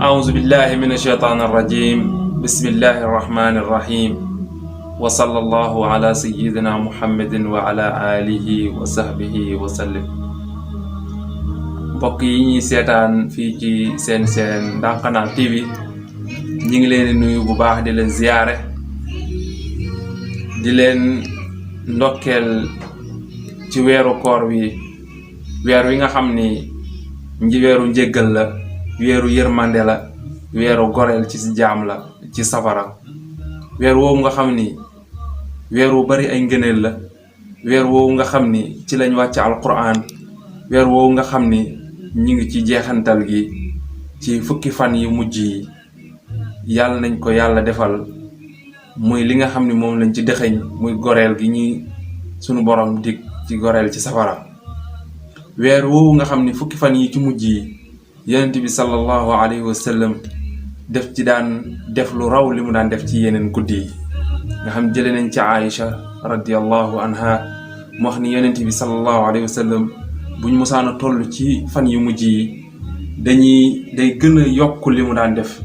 أعوذ بالله من الشيطان الرجيم بسم الله الرحمن الرحيم وصلى الله على سيدنا محمد وعلى آله وصحبه وسلم. mbokk yi ñuy seetaan fii ci seen Ndankanal TV ñi ngi leen di nuyu bu baax di leen ziyaare di leen ndokkeel ci weeru koor wi weer wi nga xam ni weeru njéggal la, weeru yërmande la, weeru goreel ci jaam la ci safara, weer woowu nga xam ni weer wu bari ay ngëneel la, weer woowu nga xam ni ci lañ wàcc alquran, weer woowu nga xam ni ñi ngi ci jeexantal gi ci fukki fan yu mujj yi. yàlla nañ ko yàlla defal muy li nga xam ni moom lañ ci dëxëñ muy goreel gi ñi sunu borom dig ci goreel ci safara. weer woowu nga xam ni fukki fan yi ci mujj yi yonent bi sallallahu alayhi wa sallam def ci daan def lu raw li mu daan def ci yeneen guddi yi nga xam jële nañ ci Aïcha radiyallahu anha mu wax ni yonent bi sallallahu alayhi wa sallam buñ musaana toll ci fan yu mujj yi day gën a yokk li mu daan def.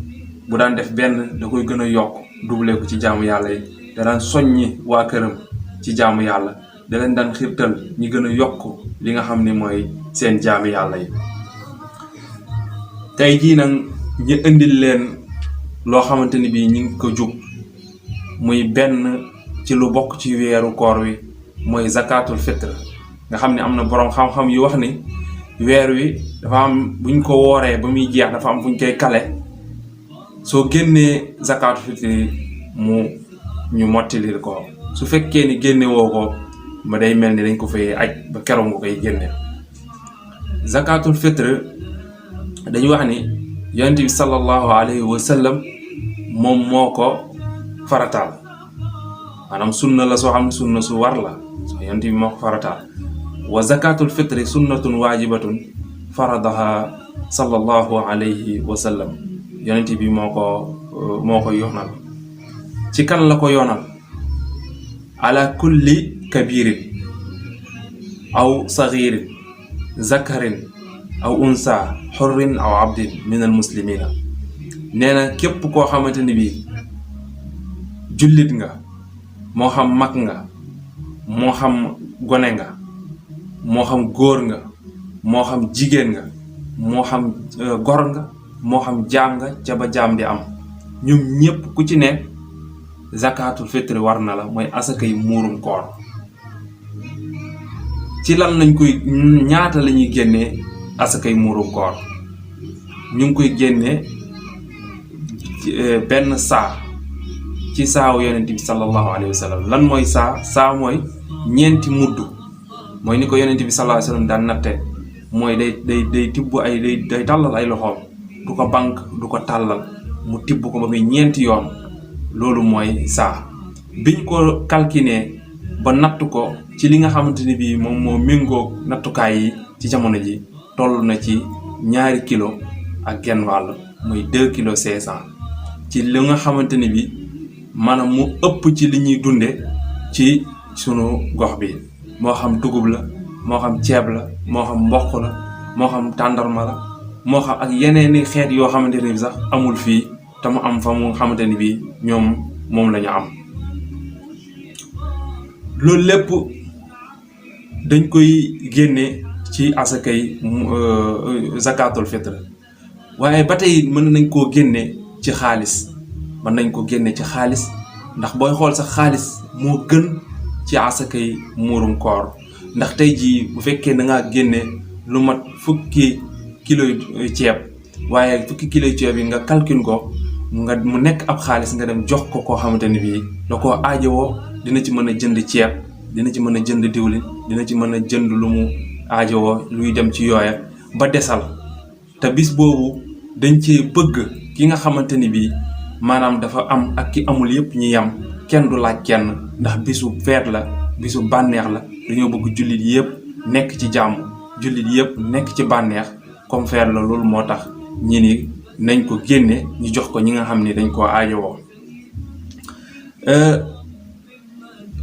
bu daan def benn da koy gën a yokk doublé ko ci jaamu yàlla yi, da daan soññi waa këram ci jaamu yàlla, da leen daan xirtal ñi gën a yokk li nga xam ni mooy seen jaamu yàlla yi. tey jii nag ñu indil leen loo xamante ni bii ñu ngi ko jug muy benn ci lu bokk ci weeru koor wi mooy zakatul fitr nga xam ne am na boroom xam-xam yu wax ni weer wi dafa am buñ ko wooree ba muy jeex dafa am fuñ koy kale soo génnee zakatul fitr ñu mottilil ko, su fekkee ni génne woo ko ba day mel ni dañ ko fay aj ba keroog nga koy génne. zakatul fitr dañu wax ni yonent bi sallallahu alayhi wa sallam moom moo ko farataal, maanaam sunna la soo xam ne sunna su war la, soo yonent bi moo ko farataal. wa zakatul fitri sunnatun waajibatun faradaha sallallahu alayhi wa sallam, yonent bi moo ko yoonal. ci kan la ko yoonal? ala kulli kabirin aw sagirin zakarin aw unsa xurrin aw abdin min al muslimina. nee na képp koo xamante ni bii jullit nga, moo xam mag nga, moo xam gone nga, moo xam góor nga, moo xam jigéen nga, moo xam gor nga, moo xam jaam nga ca ba jaam di am, ñoom ñépp ku ci ne zakatul fitri war na la, mooy asakay muurum koor. ci lan lañ koy ñaata la ñuy génnee asakay muurum koor? ñu ngi koy génnee benn saa ci saawu yonent bi sallallahu alayhi wa sallam. lan mooy saa mooy ñeenti mudd, mooy ni ko yonent bi sallallahu alayhi wa sallam daan natte, mooy day tibb day tàllal ay loxoom, du ko bank du ko tàllal, mu tibb ko ba muy ñeenti yoon. loolu mooy saa. biñ ko calculé ba natt ko ci li nga xamante ni bii moom moo méngoo nattukaay yi ci jamono ji, toll na ci 2 kilo ak genn wàll, muy 2 kilo 500 ci li nga xamante ni bii maanaam mu ëpp ci li ñuy dunde ci sunu gox bi, moo xam dugub la, moo xam ceeb la, moo xam mboq la, moo xam tàndarma la, moo xam ak yeneeni xeet yoo xamante ni bi sax amul fii te mu am fa mu xamante ni bii ñoom moom la ñu am. loolu lépp dañ koy génne ci asakay zakatul fitr, waaye ba tey mën nañ koo génne ci xaalis, ndax booy xool sax xaalis moo gën ci asakay muurum koor. ndax tey jii bu fekkee da ngaa génne lu mat 10 kilo ceeb, waaye 10 kilo ceeb yi nga calcule ko mu nekk ab xaalis, nga dem jox ko koo xamante ni bii da koo aajowoo, dina ci mën a jënd ceeb, dina ci mën a jënd diwlin, dina ci mën a jënd lu mu aajowoo luy dem ci yooya ba desal. te bis boobu dañ cee bëgg ki nga xamante ni bii maanaam dafa am ak ki amul yépp ñi yam, kenn du laaj kenn, ndax bisu feet la, bisu bànneex la. dañoo bëgg jullit yépp nekk ci jàmm, jullit yépp nekk ci bànneex comme feet la. loolu moo tax ñi ni nañ ko génne ñu jox ko ñi nga xam ni dañ koo aajowoo.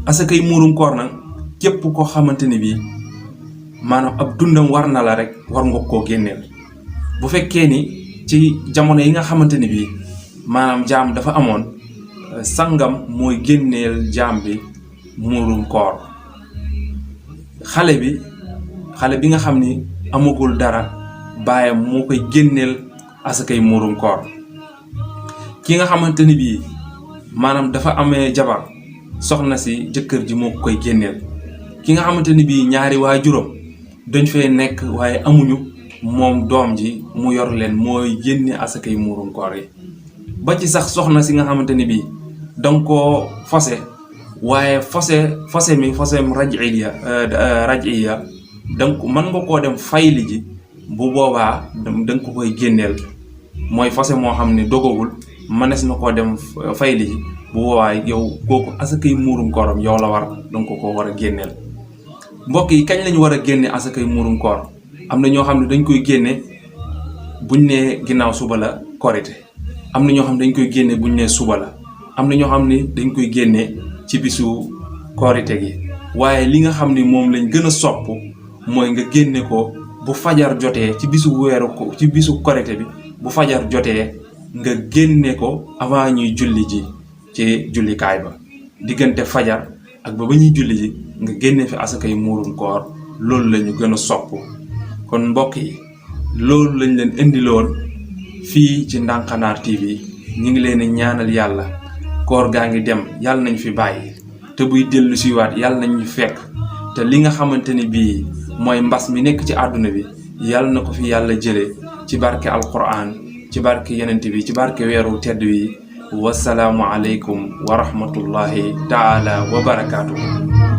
asakay muurum koor nag képp koo xamante ni bii maanaam ab dundam war na la rek war nga koo génneel. bu fekkee ni ci jamono yi nga xamante ni bii maanaam jaam dafa amoon sangam mooy génneel jaam bi muurum koor. xale bi nga xam ni amagul dara baayam moo koy génneel asakay muurum koor. ki nga xamante ni bii maanaam dafa amee jabar soxna si jëkkër ji moo koy génneel. ki nga xamante ni bii ñaari waajuram dañ fay nekk waaye amuñu moom doom ji mu yor leen mooy génne asakay muurum koor yi. ba ci sax soxna si nga xamante ni bii danga koo fase waaye foseem raj'iya donc mën nga koo dem fayli ji bu boobaa danga ko koy génneel. mooy fase moo xam ne dogagul mënees na koo dem fayli ji bu boobaa yow kooku asakay muurum kooram yow la war danga ko war a génneel. mbokk yi kañ lañu war a génne asakay muurum koor? am na ñoo xam ne dañ koy génne buñ ne ginnaaw suba la korite. am na ñoo xam ne dañ koy génne buñ ne suba la. am na ñoo xam ne dañ koy génne ci bisu korite gi. waaye li nga xam ni moom lañ gën a sopp mooy nga génne ko bu fajar jotee ci bisu korite bi. bu fajar jotee nga génne ko avant ñuy julli ji ci jullikaay ba. diggante fajar ak ba ñuy julli ji nga génne fi asakay muurum koor. loolu la ñu gën a sopp. kon mbokk yi loolu lañ leen indiloon fii ci Ndankhanaar TV. ñu ngi leen ñaanal yàlla koor gaa ngi dem yàlla nañ fi bàyyi te buy dellu siwaat yàlla nañ ñu fekk te li nga xamante ni bii mooy mbas mi nekk ci àdduna bi yàlla na ko fi yàlla jëlee ci barke alquran ci barke yenent bi ci barke weeru tedd wi. wasalaamu aleykum wa rahmatullahi taala wa barakaatuhu.